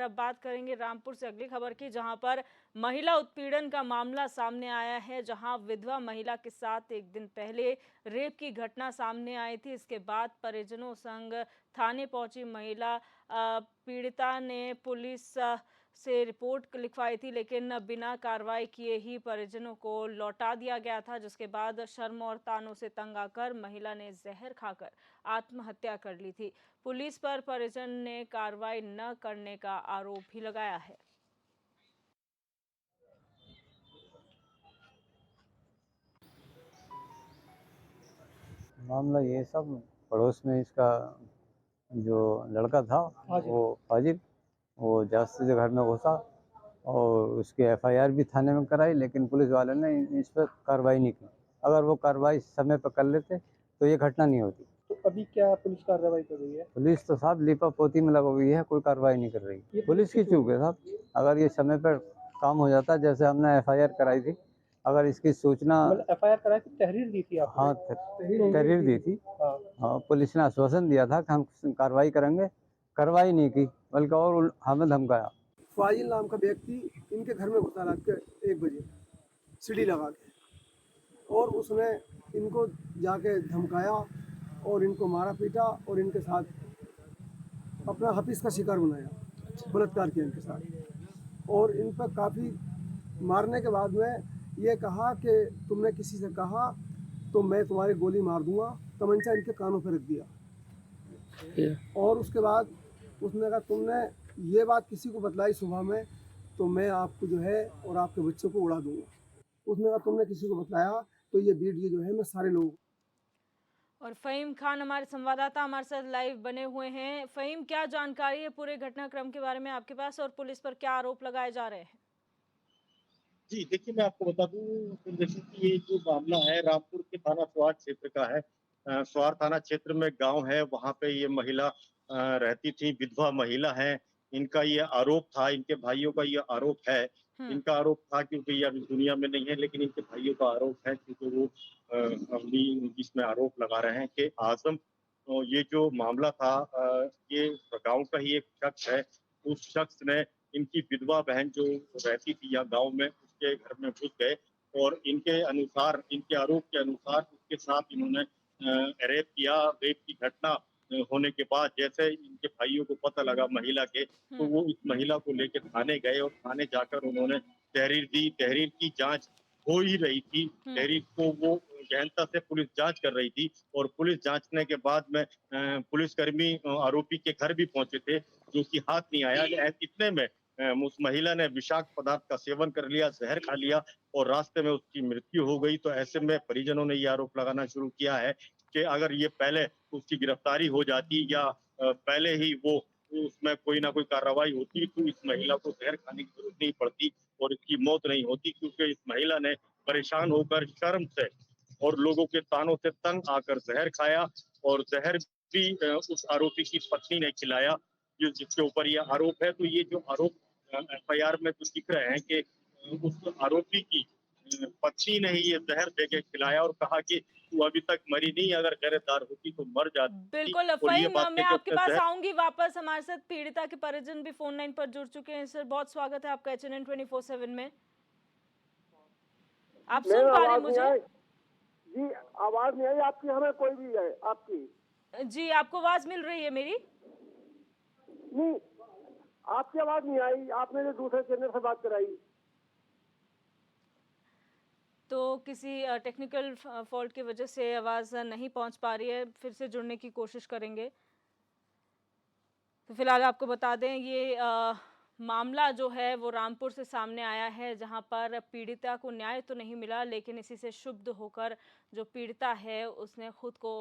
अब बात करेंगे रामपुर से अगली खबर की, जहां पर महिला उत्पीड़न का मामला सामने आया है। जहां विधवा महिला के साथ एक दिन पहले रेप की घटना सामने आई थी। इसके बाद परिजनों संग थाने पहुंची महिला पीड़िता ने पुलिस से रिपोर्ट लिखवाई थी, लेकिन बिना कार्रवाई किए ही परिजनों को लौटा दिया गया था। जिसके बाद शर्म और तानों से तंग आकर महिला ने जहर खाकर आत्महत्या कर ली थी। पुलिस पर परिजन ने कार्रवाई न करने का आरोप भी लगाया है। मामला ये सब पड़ोस में इसका जो लड़का था वो फाजिल, वो जासूसी से घर में घुसा और उसकी एफआईआर भी थाने में कराई, लेकिन पुलिस वाले ने इस पर कार्रवाई नहीं की। अगर वो कार्रवाई समय पर कर लेते तो ये घटना नहीं होती। तो अभी क्या पुलिस कार्रवाई कर रही है? पुलिस तो साहब लीपा पोती में लगी हुई है, कोई कार्रवाई नहीं कर रही। पुलिस की चूक है साहब। अगर ये समय पर काम हो जाता, जैसे हमने एफआईआर कराई थी, अगर इसकी सूचना मतलब एफआईआर कराई थी, तहरीर दी थी आपने? हाँ, तहरीर दी थी। हाँ। हाँ, पुलिस ने आश्वासन दिया था कि हम कार्रवाई करेंगे, कार्रवाई नहीं की, बल्कि और हमें धमकाया। फाजिल नाम का व्यक्ति इनके घर में घुसा रात के 1 बजे सीढ़ी लगा के, और उसने इनको जाके धमकाया और इनको मारा पीटा और इनके साथ अपना हफीज का शिकार बनाया, बलात्कार किया इनके साथ। और इन पर काफ़ी मारने के बाद में ये कहा कि तुमने किसी से कहा तो मैं तुम्हारी गोली मार दूंगा, तमंचा इनके कानों पर रख दिया। और उसके बाद उसने कहा तुमने ये बात किसी को बतलाई सुबह में तो मैं आपको जो है और आपके बच्चों को उड़ा दूंगा। उसने कहा तुमने किसी को बतलाया तो ये वीडियो जो है मैं सारे लोगों। और फ़हीम खान हमारे संवाददाता हमारे साथ लाइव बने हुए हैं। फ़हीम, क्या जानकारी है पूरे घटनाक्रम के बारे में आपके पास, और पुलिस पर क्या आरोप लगाए जा रहे हैं? जी, देखिए मैं आपको बता दूँ जैसे कि ये जो मामला है रामपुर के थाना स्वार क्षेत्र का है। स्वार थाना क्षेत्र में गाँव है, वहाँ पे ये महिला रहती थी, विधवा महिला है। इनका ये आरोप था, इनके भाइयों का ये आरोप है। इनका आरोप था क्योंकि ये अभी दुनिया में नहीं है, लेकिन इनके भाइयों का आरोप है क्योंकि वो अभी इसमें आरोप लगा रहे हैं कि आज़म ये जो मामला था ये गाँव का ही एक शख्स है। उस शख्स ने इनकी विधवा बहन जो रहती थी यहाँ गाँव में, उसके घर में घुस गए और इनके अनुसार, इनके आरोप के अनुसार उसके साथ इन्होंने रेप किया। रेप की घटना होने के बाद जैसे इनके भाइयों को पता लगा महिला के, तो वो इस महिला को लेकर थाने गए और थाने जाकर उन्होंने तहरीर दी। तहरीर की जाँच हो ही रही थी। तहरीर को वो गहनता से पुलिस जाँच कर रही थी और पुलिस जाँचने के बाद में पुलिसकर्मी आरोपी के घर भी पहुंचे थे, जो कि हाथ नहीं आया। इतने में उस महिला ने विषाक्त पदार्थ का सेवन कर लिया, जहर खा लिया और रास्ते में उसकी मृत्यु हो गई। तो ऐसे में परिजनों ने ये आरोप लगाना शुरू किया है कि अगर ये पहले उसकी गिरफ्तारी हो जाती या पहले ही वो उसमें कोई ना कोई कार्रवाई होती तो इस महिला को जहर खाने की जरूरत नहीं पड़ती और इसकी मौत नहीं होती, क्योंकि इस महिला ने परेशान होकर शर्म से और लोगों के तानों से तंग आकर जहर खाया और जहर भी उस आरोपी की पत्नी ने खिलाया जिसके ऊपर ये आरोप है। तो ये जो आरोप एफआईआर में तो दिख रहे हैं कि उस आरोपी की पत्नी ने ही ये जहर देके खिलाया और कहा कि तू अभी तक मरी नहीं, अगर गिरफ्तार होती तो मर जाती। बिल्कुल और ये फ़हीम, मैं बातें जो आपके उसने पास जहर। आऊंगी वापस। हमारे साथ पीड़िता के परिजन भी फोन लाइन पर जुड़ चुके हैं। सर, बहुत स्वागत है आपका HNN 24/7 में। आप मेरे सुन पा रहे हैं आवाज नहीं मुझे? आई जी, आवाज नहीं आई आपकी, हमें कोई भी है आपकी जी, आपको आवाज मिल रही है मेरी? नहीं, आपकी आवाज नहीं आई। आपने जो दूसरे चैनल से बात कराई। तो किसी टेक्निकल फॉल्ट की वजह से आवाज़ नहीं पहुंच पा रही है। फिर से जुड़ने की कोशिश करेंगे। तो फिलहाल आपको बता दें, ये मामला जो है वो रामपुर से सामने आया है, जहां पर पीड़िता को न्याय तो नहीं मिला, लेकिन इसी से क्षुब्ध होकर जो पीड़िता है उसने खुद को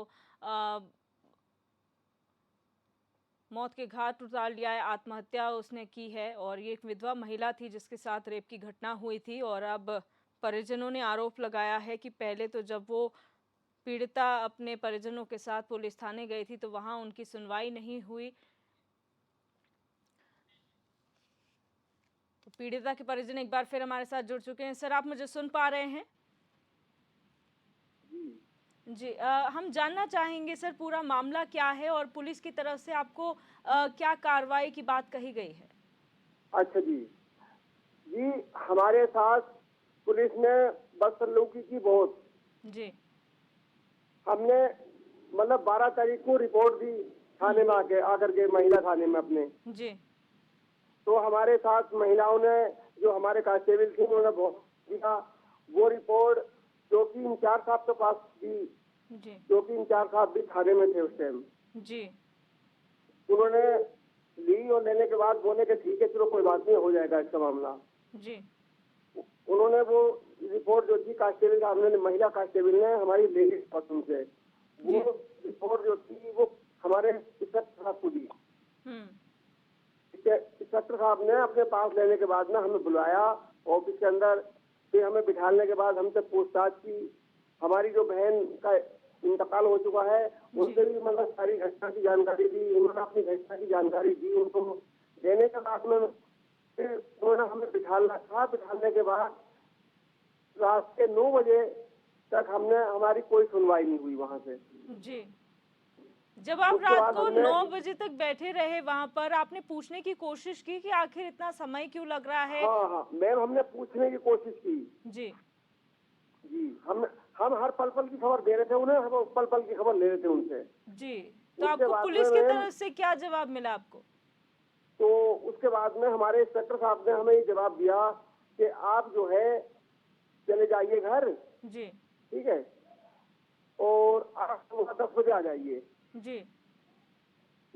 मौत के घाट उतार लिया है, आत्महत्या उसने की है। और ये एक विधवा महिला थी जिसके साथ रेप की घटना हुई थी। और अब परिजनों ने आरोप लगाया है कि पहले तो जब वो पीड़िता अपने परिजनों के साथ पुलिस थाने गई थी तो वहां उनकी सुनवाई नहीं हुई। तो पीड़िता के परिजन एक बार फिर हमारे साथ जुड़ चुके हैं। सर, आप मुझे सुन पा रहे हैं? जी, हम जानना चाहेंगे सर, पूरा मामला क्या है और पुलिस की तरफ से आपको क्या कार्रवाई की बात कही गई है? अच्छा जी। जी, हमारे साथ पुलिस ने बदसलूकी की बहुत। जी। हमने मतलब 12 तारीख को रिपोर्ट दी थाने में आकर के महिला थाने में अपने। जी। तो हमारे साथ महिलाओं ने, जो हमारे कांस्टेबल थी, उन्होंने बहुत दिया। वो रिपोर्ट जो कि इंचार्ज साहब के पास दी, जी। जो कि इंचार्ज साहब भी थाने में थे उस टाइम। जी। उन्होंने ली और लेने के बाद बोले कि ठीक है, चलो कोई बात नहीं, हो जाएगा इसका मामला। जी। उन्होंने वो रिपोर्ट जो थी कांस्टेबल साहब ने, महिला कांस्टेबल ने हमारी ले ली पसंद से। वो रिपोर्ट जो थी वो हमारे इंस्पेक्टर साहब को दी। इंस्पेक्टर साहब ने अपने पास लेने के बाद ना हमें बुलाया ऑफिस के अंदर। फिर हमें बिठाने के बाद हमसे पूछताछ की। हमारी जो बहन का इंतकाल हो चुका है, उनसे भी मतलब सारी घटना की जानकारी दी। उन्होंने अपनी घटना की जानकारी दी उनको। देने के बाद में फिर उन्होंने हमें बिठाना था। बिठाने के बाद रात के 9 बजे तक हमारी कोई सुनवाई नहीं हुई वहां से। जी। जब आप उसके रात बाद को हमने- 9 बजे तक बैठे रहे वहां पर, आपने पूछने की कोशिश की कि आखिर इतना समय क्यों लग रहा है? हाँ, मैम, हमने पूछने की कोशिश की। जी। जी, हम हर पल पल की खबर दे रहे थे उन्हें, हम पल पल की खबर ले रहे थे उनसे। जी। तो उसके आपको बाद पुलिस में की मैम- तरफ से क्या जवाब मिला आपको? तो उसके बाद में हमारे इंस्पेक्टर साहब ने हमें ये जवाब दिया कि आप जो है चले जाइए घर, जी। ठीक है, और आप सुबह 10 बजे आ जाइए। जी।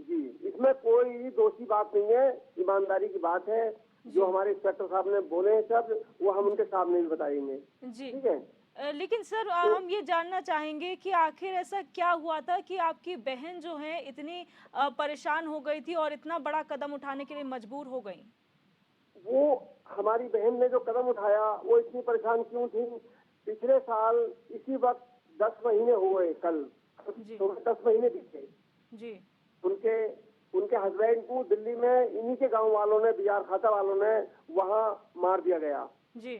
जी, इसमें कोई दोषी बात नहीं है, ईमानदारी की बात है। जो हमारे इंस्पेक्टर साहब ने बोले हैं सब, वो हम उनके सामने भी बताएंगे। जी। ठीक है। लेकिन सर, हम ये जानना चाहेंगे कि आखिर ऐसा क्या हुआ था कि आपकी बहन जो है इतनी परेशान हो गई थी और इतना बड़ा कदम उठाने के लिए मजबूर हो गई? वो हमारी बहन ने जो कदम उठाया, वो इतनी परेशान क्यों थी? पिछले साल इसी वक्त 10 महीने हुए, कल जी। तो 10 महीने बीते। जी। उनके हस्बैंड को दिल्ली में इन्हीं के गांव वालों ने, बिहार खाता वालों ने वहां मार दिया गया। जी।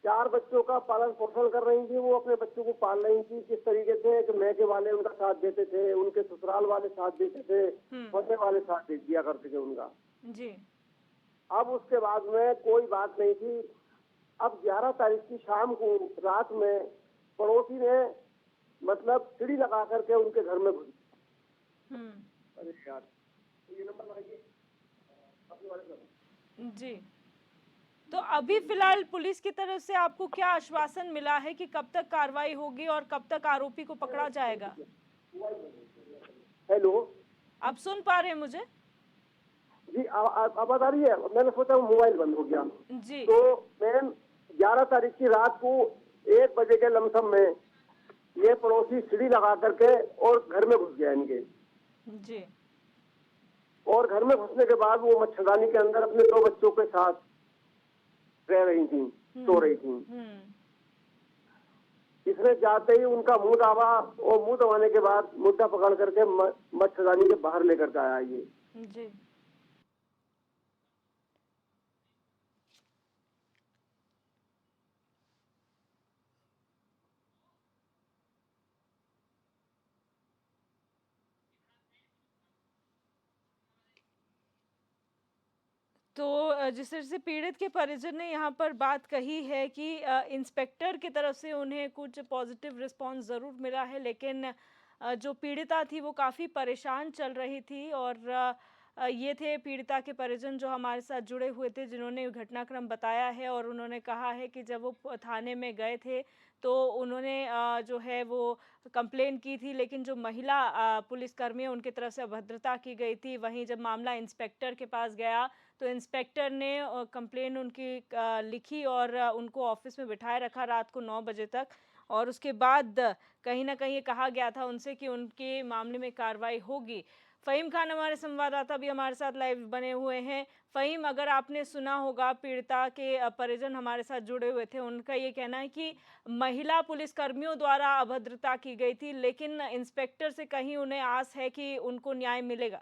4 बच्चों का पालन पोषण कर रही थी वो, अपने बच्चों को पाल रही थी। किस तरीके से कि मैके वाले उनका साथ देते थे, उनके ससुराल वाले साथ देते थे, पौधे वाले साथ दिया करते थे उनका। जी। अब उसके बाद में कोई बात नहीं थी। अब 11 तारीख की शाम को रात में पड़ोसी ने मतलब सीढ़ी लगा करके उनके घर में घुस। अरे यार, ये नंबर लगाइए अपने वाले का। जी। तो अभी फिलहाल पुलिस की तरफ से आपको क्या आश्वासन मिला है कि कब तक कार्रवाई होगी और कब तक आरोपी को पकड़ा जाएगा? हेलो, आप सुन पा रहे हैं मुझे? जी, आवाज आ रही है? मैंने सोचा मोबाइल बंद हो गया। जी। तो मैम 11 तारीख की रात को 1 बजे के लमसम में ये पड़ोसी सीढ़ी लगा करके और घर में घुस गया इनके। जी। और घर में घुसने के बाद वो मच्छरदानी के अंदर अपने 2 बच्चों के साथ रह रही थी, सो रही थी। इसने जाते ही उनका मुंह दबा और मुंह दबाने के बाद मुद्दा पकड़ करके मच्छरदानी के बाहर लेकर के आया ये। जी। तो जिस तरह से पीड़ित के परिजन ने यहाँ पर बात कही है कि इंस्पेक्टर की तरफ से उन्हें कुछ पॉजिटिव रिस्पांस ज़रूर मिला है, लेकिन जो पीड़िता थी वो काफ़ी परेशान चल रही थी। और ये थे पीड़िता के परिजन जो हमारे साथ जुड़े हुए थे, जिन्होंने घटनाक्रम बताया है। और उन्होंने कहा है कि जब वो थाने में गए थे तो उन्होंने जो है वो कंप्लेन की थी, लेकिन जो महिला पुलिसकर्मी है उनकी तरफ से अभद्रता की गई थी। वहीं जब मामला इंस्पेक्टर के पास गया तो इंस्पेक्टर ने कंप्लेन उनकी लिखी और उनको ऑफिस में बिठाए रखा रात को 9 बजे तक। और उसके बाद कहीं ना कहीं ये कहा गया था उनसे कि उनके मामले में कार्रवाई होगी। फ़हीम खान हमारे संवाददाता भी हमारे साथ लाइव बने हुए हैं। फ़हीम, अगर आपने सुना होगा, पीड़िता के परिजन हमारे साथ जुड़े हुए थे, उनका ये कहना है कि महिला पुलिसकर्मियों द्वारा अभद्रता की गई थी, लेकिन इंस्पेक्टर से कहीं उन्हें आस है कि उनको न्याय मिलेगा।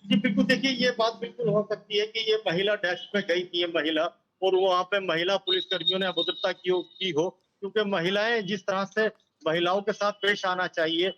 जी बिल्कुल, देखिए ये बात बिल्कुल हो सकती है कि ये महिला डेस्क में गई थी, ये महिला, और वहाँ पे महिला पुलिसकर्मियों ने अभद्रता की हो, क्योंकि महिलाएं जिस तरह से महिलाओं के साथ पेश आना चाहिए।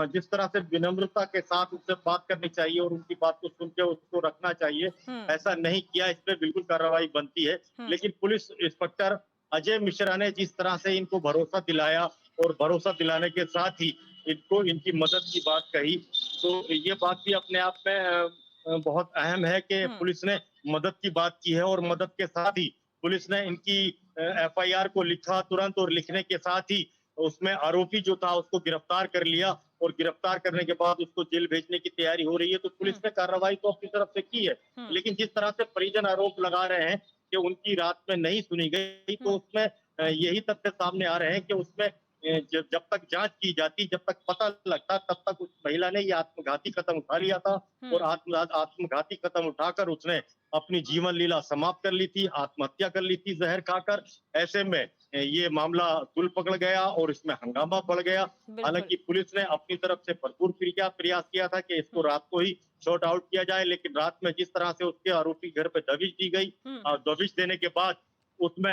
जिस तरह से विनम्रता के साथ उससे बात करनी चाहिए और उनकी बात को सुन के उसको रखना चाहिए, ऐसा नहीं किया, इस पे बिल्कुल कार्रवाई बनती है। लेकिन पुलिस इंस्पेक्टर अजय मिश्रा ने जिस तरह से इनको भरोसा दिलाया और भरोसा दिलाने के साथ ही इनको इनकी मदद की बात कही, तो ये बात भी अपने आप में बहुत अहम है कि पुलिस ने मदद की बात की है और मदद के साथ ही पुलिस ने इनकी एफआईआर को लिखा तुरंत और लिखने के साथ ही उसमें आरोपी जो था उसको गिरफ्तार कर लिया और गिरफ्तार करने के बाद उसको जेल भेजने की तैयारी हो रही है। तो पुलिस ने कार्रवाई तो अपनी तरफ से की है, लेकिन जिस तरह से परिजन आरोप लगा रहे हैं कि उनकी रात में नहीं सुनी गई, तो उसमें यही तथ्य सामने आ रहे हैं कि उसमें जब तक जांच की जाती, जब तक पता लगता, तब तक उस महिला ने ये आत्मघाती कदम उठा लिया था और आत्मघाती कदम उठाकर उसने अपनी जीवन लीला समाप्त कर ली थी, आत्महत्या कर ली थी जहर खाकर। ऐसे में ये मामला तुल पकड़ गया और इसमें हंगामा बढ़ गया। हालांकि पुलिस ने अपनी तरफ से भरपूर प्रयास किया था कि इसको रात को ही शॉर्ट आउट किया जाए, लेकिन रात में जिस तरह से उसके आरोपी घर पे दबिश दी गई और दबिश देने के बाद उसमें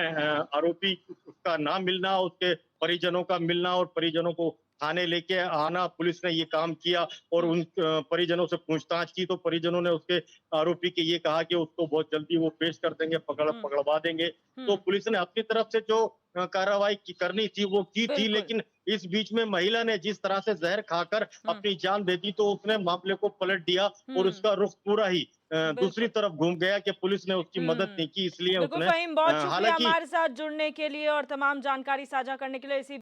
आरोपी उसका नाम मिलना, उसके परिजनों का मिलना और परिजनों को थाने लेके आना, पुलिस ने ये काम किया और उन परिजनों से पूछताछ की, तो परिजनों ने उसके आरोपी के ये कहा कि उसको बहुत जल्दी वो पेश कर देंगे, पकड़वा देंगे। तो पुलिस ने अपनी तरफ से जो कार्रवाई करनी थी वो की थी, लेकिन इस बीच में महिला ने जिस तरह से जहर खाकर अपनी जान दे दी, तो उसने मामले को पलट दिया और उसका रुख पूरा ही दूसरी तरफ घूम गया कि पुलिस ने उसकी मदद नहीं की, इसलिए उसने फ़हीम, बहुत शुक्रिया हालांकि हमारे साथ जुड़ने के लिए और तमाम जानकारी साझा करने के लिए। इसी